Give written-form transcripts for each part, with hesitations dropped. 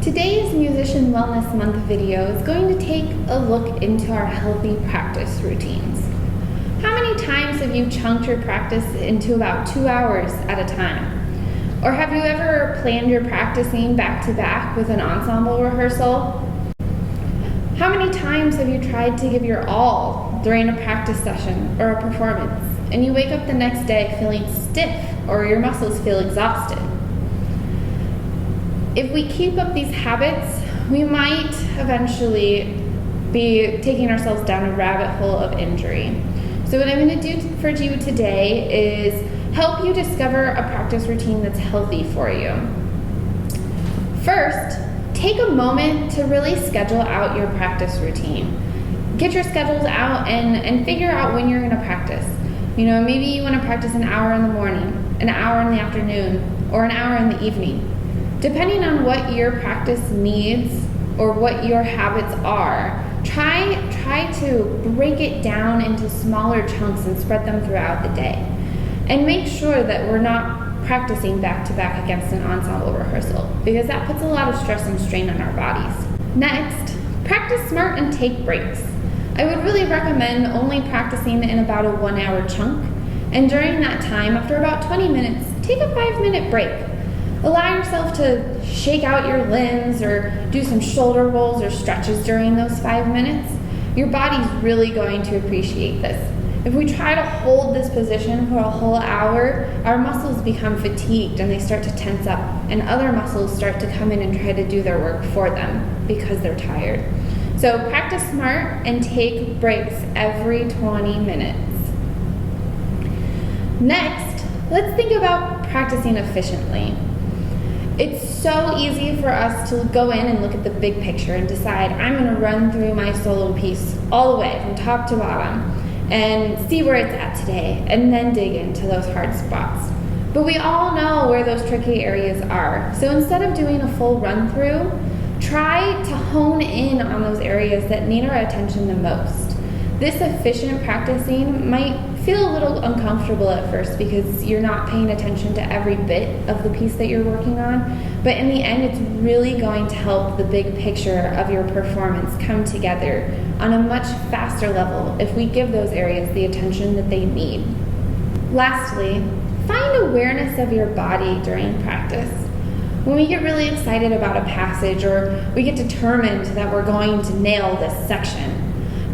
Today's Musician Wellness Month video is going to take a look into our healthy practice routines. How many times have you chunked your practice into about 2 hours at a time? Or have you ever planned your practicing back to back with an ensemble rehearsal? How many times have you tried to give your all during a practice session or a performance, and you wake up the next day feeling stiff or your muscles feel exhausted? If we keep up these habits, we might eventually be taking ourselves down a rabbit hole of injury. So what I'm going to do for you today is help you discover a practice routine that's healthy for you. First, take a moment to really schedule out your practice routine. Get your schedules out and figure out when you're going to practice. Maybe you want to practice an hour in the morning, an hour in the afternoon, or an hour in the evening. Depending on what your practice needs or what your habits are, try to break it down into smaller chunks and spread them throughout the day. And make sure that we're not practicing back to back against an ensemble rehearsal, because that puts a lot of stress and strain on our bodies. Next, practice smart and take breaks. I would really recommend only practicing in about a 1 hour chunk, and during that time, after about 20 minutes, take a 5-minute break. Allow yourself to shake out your limbs or do some shoulder rolls or stretches during those 5 minutes. Your body's really going to appreciate this. If we try to hold this position for a whole hour, our muscles become fatigued and they start to tense up, and other muscles start to come in and try to do their work for them because they're tired. So practice smart and take breaks every 20 minutes. Next, let's think about practicing efficiently. It's so easy for us to go in and look at the big picture and decide, I'm going to run through my solo piece all the way from top to bottom and see where it's at today, and then dig into those hard spots. But we all know where those tricky areas are. So instead of doing a full run through, try to hone in on those areas that need our attention the most. This efficient practicing might feel a little uncomfortable at first because you're not paying attention to every bit of the piece that you're working on, but in the end, it's really going to help the big picture of your performance come together on a much faster level if we give those areas the attention that they need. Lastly, find awareness of your body during practice. When we get really excited about a passage or we get determined that we're going to nail this section,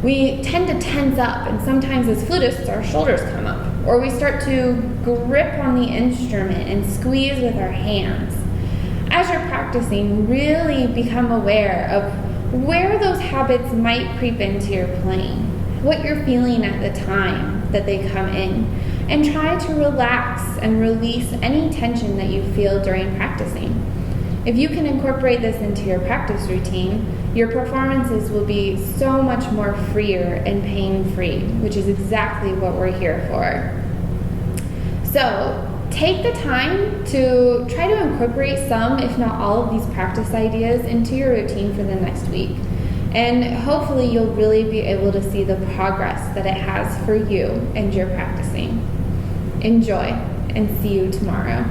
we tend to tense up, and sometimes as flutists our shoulders come up, or we start to grip on the instrument and squeeze with our hands. As you're practicing, really become aware of where those habits might creep into your playing, what you're feeling at the time that they come in, and try to relax and release any tension that you feel during practicing. If you can incorporate this into your practice routine, your performances will be so much more freer and pain-free, which is exactly what we're here for. So take the time to try to incorporate some, if not all, of these practice ideas into your routine for the next week. And hopefully you'll really be able to see the progress that it has for you and your practicing. Enjoy, and see you tomorrow.